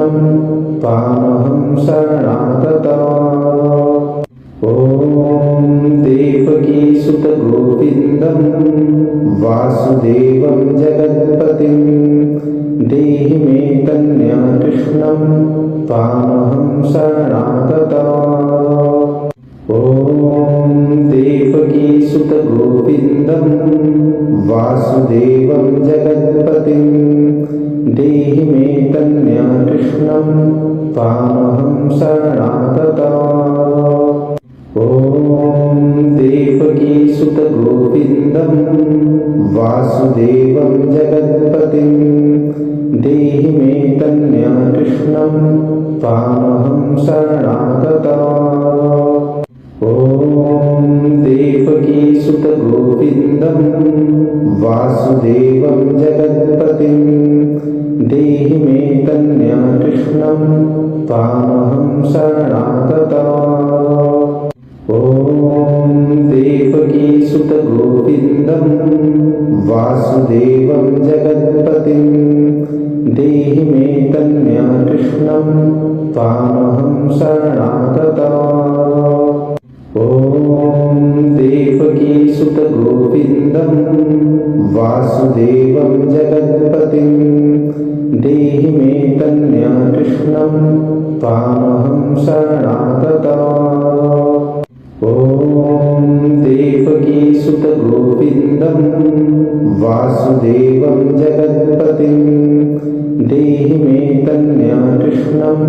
कृष्णं तामहं शरणागतः। ॐ देवकीसुत गोविन्दं वासुदेवं जगत्पतिं देहि मे कन्याकृष्णं तामहं शरणागतः। ॐ देवकीसुत गोविन्दं वासुदेवं जगत्पतिं देहि मे कन्याकृष्णं तामहं शरणागतः। ॐ देवकीसुत गोविन्दं वासुदेवं जगत्पतिं देहि मे कन्याकृष्णं तामहं शरणागतः। ॐ देवकीसुत गोविन्दं वासुदेवं जगत्पतिं देहि मे कन्याकृष्णं तामहं शरणागतः। ॐ देवकीसुत गोविन्दं वासुदेवं जगत्पतिं देहि मे कन्याकृष्णं तामहं शरणागतः। ॐ देवकीसुत गोविन्दं वासुदेवं जगत्पतिं देहि मे कन्याकृष्णं तामहं शरणागतः। ॐ देवकीसुत गोविन्दं वासुदेवं जगत्पतिं देहि मे कन्याकृष्णं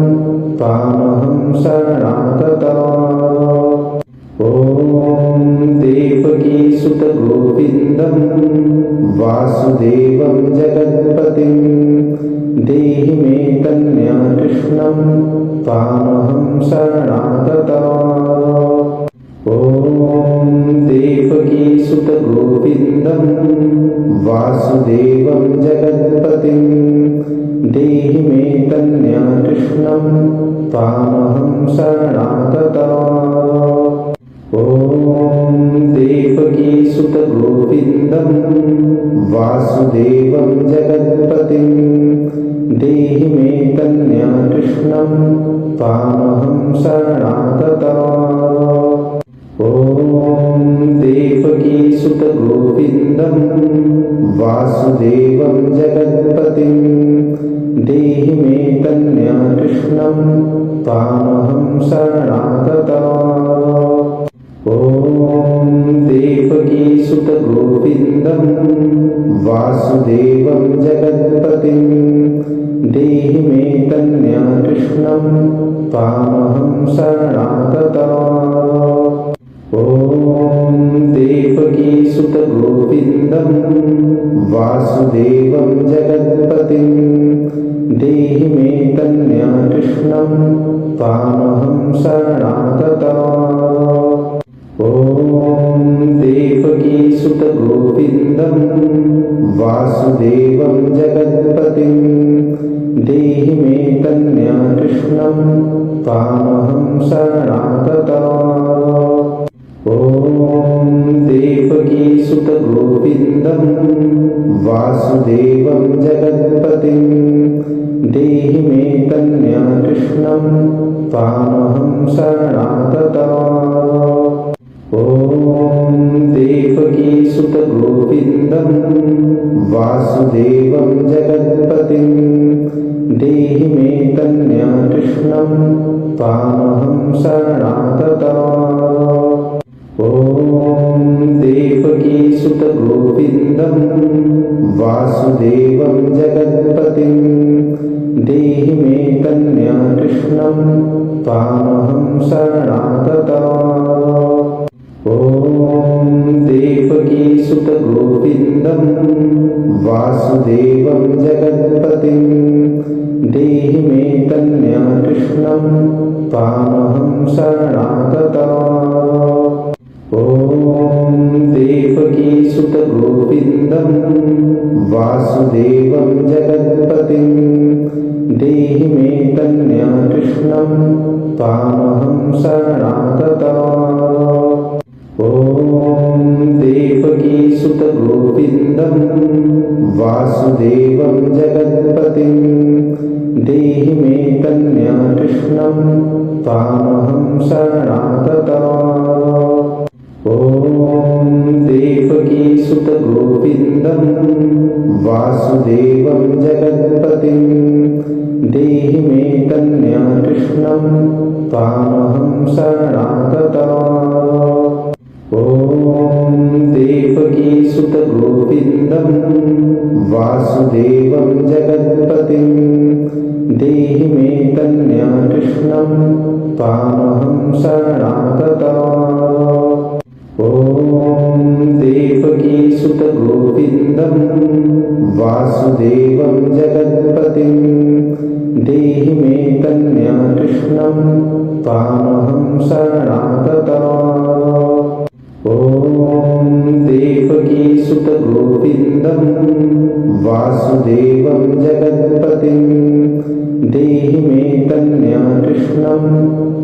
तामहं शरणागतः। ॐ देवकीसुत गोविन्दं वासुदेवं जगत्पतिं देहि मे कन्याकृष्णं तामहं शरणागतः। ॐ देवकीसुत गोविन्दं वासुदेवं जगत्पतिं देहि मे कन्याकृष्णं तामहं शरणागतः। ॐ देवकीसुत गोविन्दं वासुदेवं जगत्पतिं देहि मे कन्याकृष्णं तामहं शरणागतः। ॐ देवकीसुत गोविन्दं वासुदेवं जगत्पतिं देहि मे कन्याकृष्णं तामहं शरणागतः। ॐ देवकीसुत गोविन्दं वासुदेवं जगत्पतिं देहि मे कन्याकृष्णं तामहं शरणागतः। ॐ देवकीसुत गोविन्दं वासुदेवं जगत्पतिं देहि मे कन्याकृष्णं तामहं शरणागतः। ॐ देवकीसुत गोविन्दं वासुदेवं जगत्पतिं देहि मे कन्याकृष्णं तामहं शरणागतः। ॐ देवकीसुत गोविन्दं वासुदेवं जगत्पतिं देहि मे कन्याकृष्णं तामहं शरणागतः। ॐ देवकीसुत गोविन्दं वासुदेवं जगत्पतिं देहि मे कन्याकृष्णं तामहं शरणागतः। ॐ देवकीसुत गोविन्दं वासुदेवं जगत्पतिं देहि मे कन्याकृष्णं तामहं शरणागतः। ॐ देवकीसुत गोविन्दं वासुदेवं जगत्पतिं देहि मे कन्याकृष्णं तामहं शरणागतः। ॐ देवकीसुत गोविन्दं वासुदेवं जगत्पतिं देहि मे कन्याकृष्णं तामहं शरणागतः। ॐ देवकीसुत गोविन्दं वासुदेवं जगत्पतिं देहि मे कृष्णं त्वामहं शरणागतः। ॐ देवकीसुतगोविन्दं वासुदेवं जगत्पतिं देहि मे कन्याकृष्णं त्वामहं शरणागतः। ॐ देवकीसुतगोविन्दं वासुदेवं जगत्पतिं देहि मे कन्याकृष्णं त्वामहं शरणागतः। ॐ देवकीसुतगोविन्दं वासुदेवं जगत्पतिं देहि मे कन्याकृष्णं त्वामहं शरणागतः। ॐ देवकीसुतगोविन्दं वासुदेवं जगत्पतिं देहि मे कन्याकृष्णं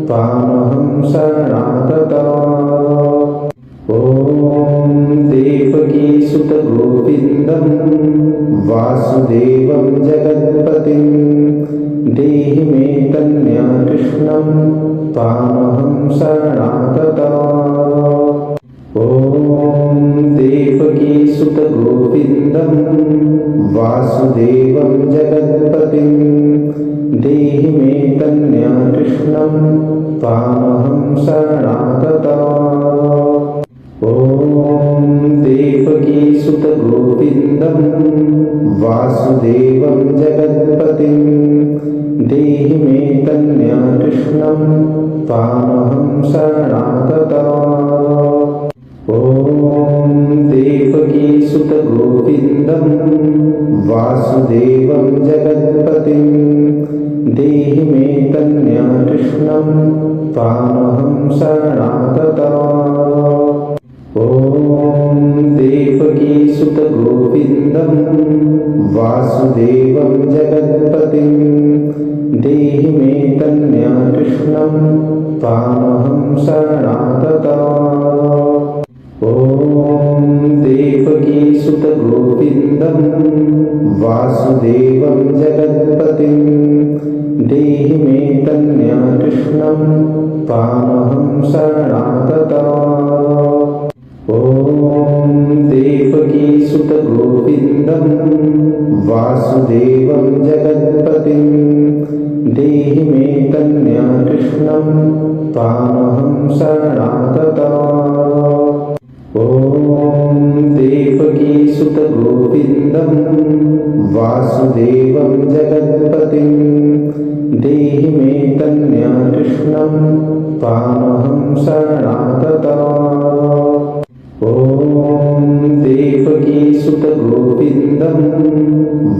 त्वामहं शरणागतः। ॐ देवकीसुतगोविन्दं वासुदेवं जगत्पतिं देहि मे कन्याकृष्णं त्वामहं शरणागतः। ॐ देवकीसुतगोविन्दं वासुदेवं जगत्पतिं देहि मे कन्याकृष्णं त्वामहं शरणागतः। ॐ देवकीसुतगोविन्दं वासुदेवं जगत्पतिं देहि मे कन्याकृष्णं त्वामहं शरणागतः। ॐ देवकीसुतगोविन्दं वासुदेवं जगत्पतिं देहि मे कन्याकृष्णं त्वामहं शरणागतः। ॐ देवकीसुतगोविन्दं वासुदेवं जगत्पतिं देहि मे कन्याकृष्णं त्वामहं शरणागतः। ॐ देवकीसुतगोविन्दं वासुदेवं जगत्पतिं देहि मे कन्याकृष्णं त्वामहं शरणागतः। ॐ देवकीसुतगोविन्दं वासुदेवं जगत्पतिं देहि मे कन्याकृष्णं त्वामहं शरणागतः। ॐ देवकीसुतगोविन्दं वासुदेवं जगत्पतिं देहि मे कन्याकृष्णं त्वामहं शरणागतः। ॐ देवकीसुतगोविन्दं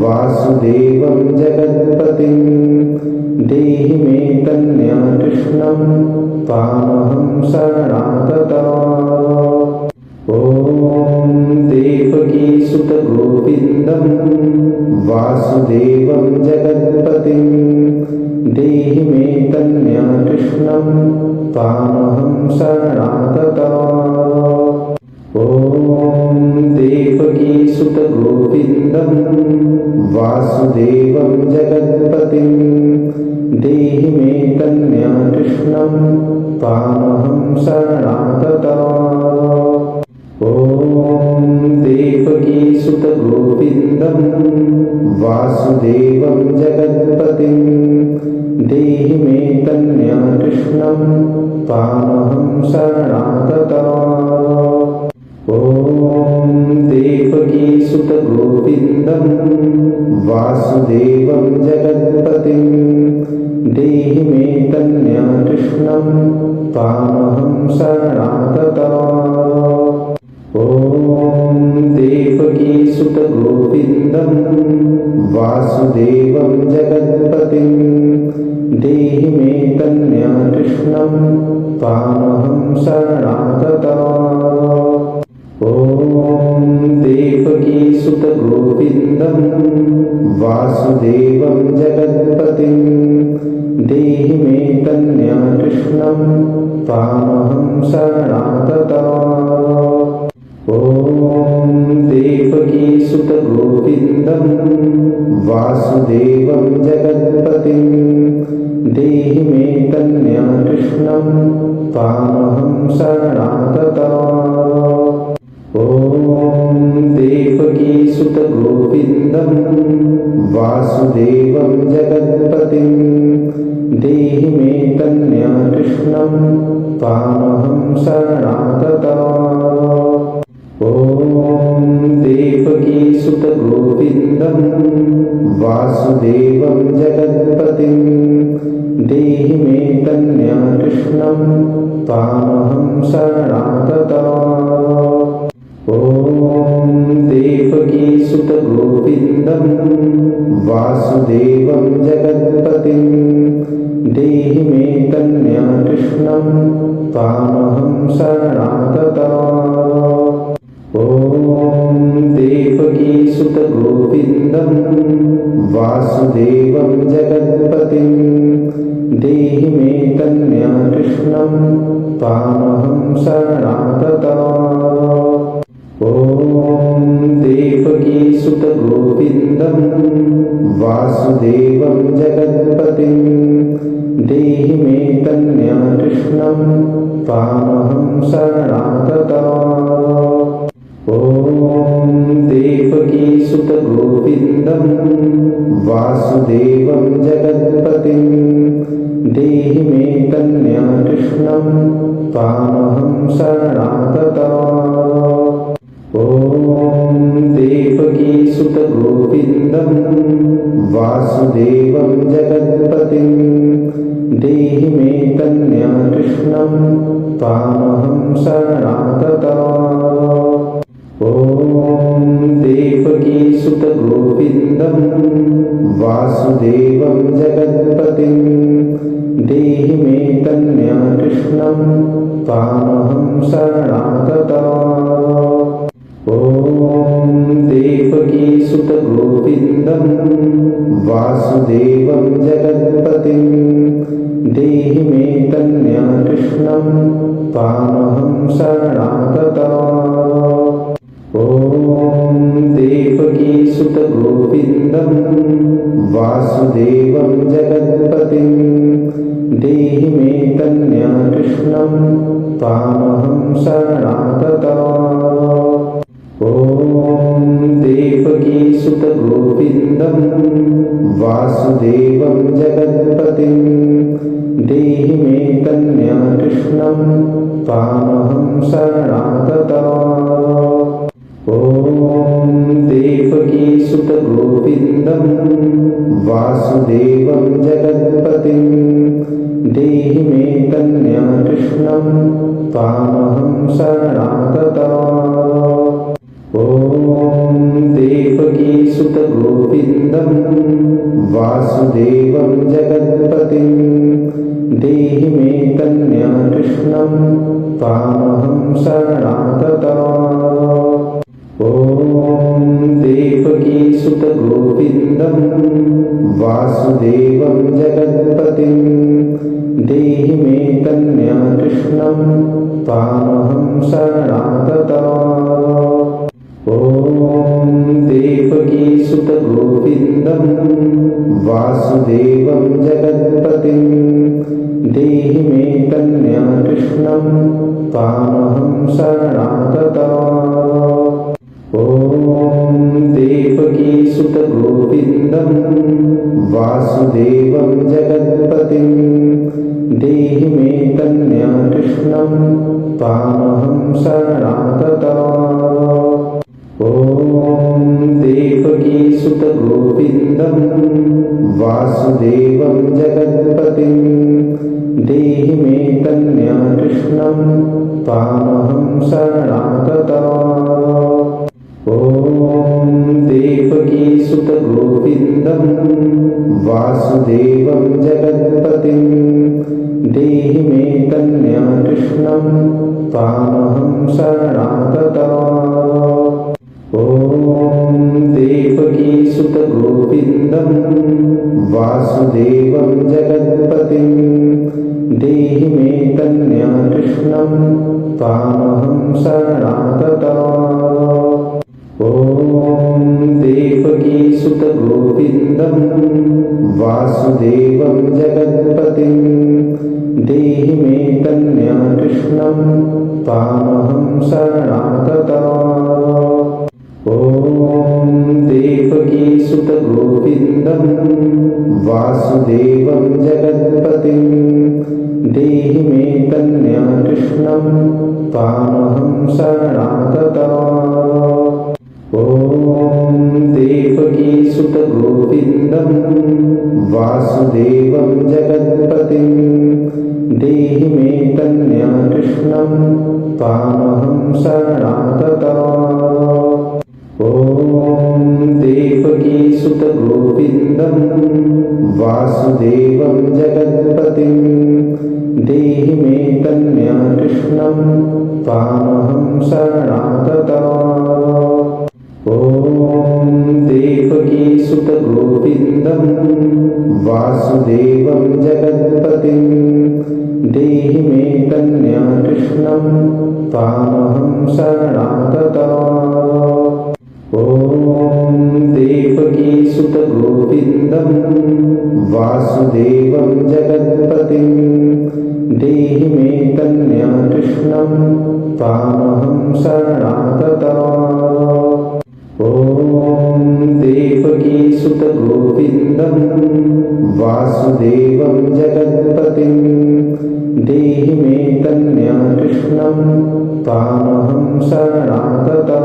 वासुदेवं जगत्पतिं देहि मे कन्याकृष्णं त्वामहं शरणागतः। ॐ देवकीसुतगोविन्दं वासुदेवं जगत्पतिं देहि मे कन्याकृष्णं त्वामहं शरणागतः। ॐ देवकीसुतगोविन्दं वासुदेवं जगत्पतिं देहि मे कन्याकृष्णं त्वामहं शरणागतः। ॐ देवकीसुतगोविन्दं वासुदेवं जगत्पतिं देहि मे कन्याकृष्णं त्वामहं शरणागतः। ॐ देवकीसुतगोविन्दं वासुदेवं जगत्पतिं देहि मे कन्याकृष्णं त्वामहं शरणागतः। ॐ देवकीसुतगोविन्दं वासुदेवं जगत्पतिं देहि मे कन्याकृष्णं त्वामहं शरणागतः। ॐ देवकीसुतगोविन्दं वासुदेवं जगत्पतिं देहि मे कन्याकृष्णं त्वामहं शरणागतः। ॐ देवकीसुतगोविन्दं वासुदेवं जगत्पतिं देहि मे कृष्णं त्वामहं शरणागतः। ॐ देवकीसुतगोविन्दं वासुदेवं जगत्पतिं देहि मे कन्याकृष्णं त्वामहं शरणागतः। ॐ देवकीसुतगोविन्दं वासुदेवं जगत्पतिं देहि मे कन्याकृष्णं त्वामहं शरणागतः। ॐ देवकीसुतगोविन्दं वासुदेवं जगत्पतिं देहि मे कन्याकृष्णं त्वामहं शरणागतः। ॐ देवकीसुतगोविन्दं वासुदेवं जगत्पतिं देहि मे कन्याकृष्णं त्वामहं शरणागतः। ॐ देवकीसुतगोविन्दं वासुदेवं जगत्पतिं देहि मे कन्याकृष्णं त्वामहं शरणागतः। ॐ देवकीसुतगोविन्दं वासुदेवं जगत्पतिं देहि मे कन्याकृष्णं त्वामहं शरणागतः। ॐ देवकीसुतगोविन्दं वासुदेवं जगत्पतिं देहि मे कन्याकृष्णं त्वामहं शरणागतः। ॐ देवकीसुतगोविन्दं वासुदेवं जगत्पतिं देहि मे कन्याकृष्णं त्वामहं शरणागतः। ॐ देवकीसुतगोविन्दं वासुदेवं जगत्पतिं देहि मे कन्याकृष्णं त्वामहं शरणागतः। ॐ देवकीसुतगोविन्दं वासुदेवं जगत्पतिं देहि मे कन्याकृष्णं त्वामहं शरणागतः। ॐ देवकीसुतगोविन्दं वासुदेवं जगत्पतिं देहि मे कन्याकृष्णं त्वामहं शरणागतः। ॐ देवकीसुतगोविन्दं वासुदेवं जगत्पतिं देहि मे कन्याकृष्णं त्वामहं शरणागतः। ॐ देवकीसुतगोविन्दं वासुदेवं जगत्पतिं देहि मे कन्याकृष्णं त्वामहं शरणागतः। ॐ देवकीसुतगोविन्दं वासुदेवं जगत्पतिं देहि मे कन्याकृष्णं त्वामहं शरणागतः। ॐ देवकीसुतगोविन्दं वासुदेवं जगत्पतिं देहि मे कन्याकृष्णं त्वामहं शरणागतः। ॐ देवकीसुतगोविन्दं वासुदेवं जगत्पतिं देहि मे कन्याकृष्णं त्वामहं शरणागतः। ॐ देवकीसुतगोविन्दं वासुदेवं जगत्पतिं देहि मे कन्याकृष्णं त्वामहं शरणागतः। ॐ देवकीसुतगोविन्दं वासुदेवं जगत्पतिं देहि मे कन्याकृष्णं त्वामहं शरणागतः। ॐ देवकीसुतगोविन्दं वासुदेवं जगत्पतिं देहि मे कन्याकृष्णं त्वामहं शरणागतः। ॐ देवकीसुतगोविन्दं सुतगोविन्दं वासुदेवं जगत्पतिं देहि मे कन्याकृष्णं त्वामहं शरणागता। ॐ देवकी सुतगोविन्दं वासुदेवं जगत्पतिं देहि मे कन्याकृष्णं त्वामहं शरणागता। ॐ देवकी सुतगोविन्दं वासुदेवं जगत्पतिं देहि मे कन्याकृष्णं त्वामहं शरणागता। ॐ देवकी सुतगोविन्दं वासुदेवं जगत्पतिं देहि मे कन्याकृष्णं त्वामहं शरणागता। ॐ देवकी सुतगोविन्दं वासुदेवं जगत्पतिं देहि मे कन्याकृष्णं त्वामहं शरणागता। ॐ देवकी सुतगोविन्दं वासुदेवं जगत्पतिं देहि मे कन्याकृष्णं त्वामहं शरणागता। ॐ देवकी सुतगोविन्दं वासुदेवं जगत्पतिं देहि मे कन्याकृष्णं त्वामहं शरणागता।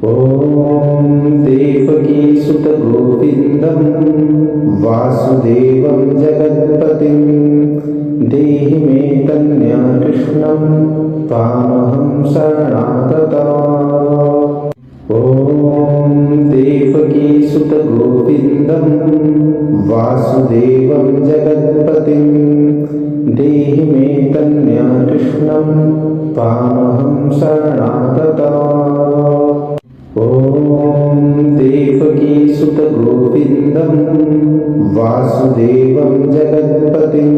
ॐ देवकी सुतगोविन्दं वासुदेवं जगत्पतिं देहि मे कन्याकृष्णं त्वामहं शरणागता। ॐ देवकी सुतगोविन्दं वासुदेवं जगत्पतिं देहि मे कन्याकृष्णं त्वामहं शरणागता। ॐ देवकी सुतगोविन्दं वासुदेवं जगत्पतिं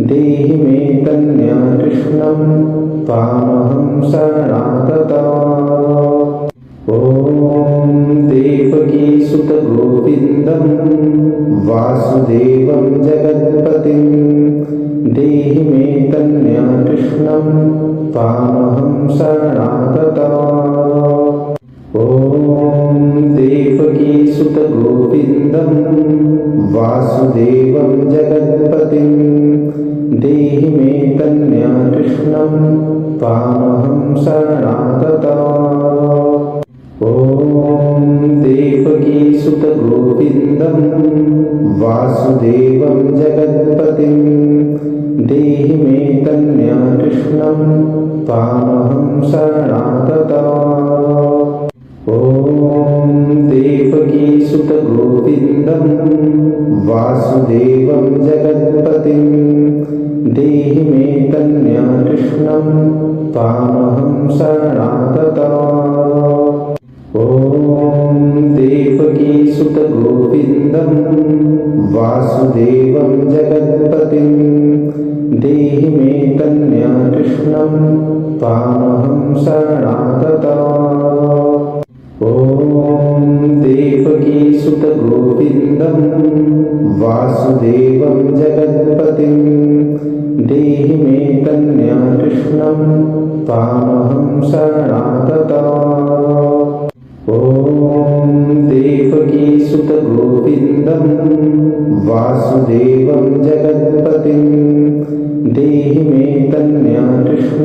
देहि मे कन्याकृष्णं त्वामहं शरणागता। ॐ देवकी सुतगोविन्दं वासुदेवं जगत्पतिं देहि मे कन्याकृष्णं त्वामहं शरणागता। ॐ देवकी सुतगोविन्दं वासुदेवं जगत्पतिं देहि मे कन्याकृष्णं त्वामहं शरणागता। ॐ देवकी सुतगोविन्दं वासुदेवं जगत्पतिं देहि मे कन्याकृष्णं त्वामहं शरणागता। ॐ देवकी सुतगोविन्दं वासुदेवं जगत्पतिं देहि मे कन्याकृष्णं त्वामहं शरणागता। ॐ देवकी सुतगोविन्दं वासुदेवं जगत्पतिं देहि मे कन्याकृष्णं त्वामहं शरणागता। ॐ देवकी सुतगोविन्दं वासुदेवं जगत्पतिं देहि मे कन्याकृष्णं त्वामहं शरणागता। ॐ देवकी सुतगोविन्दं वासुदेवं जगत्पतिं देहि मे कन्याकृष्णं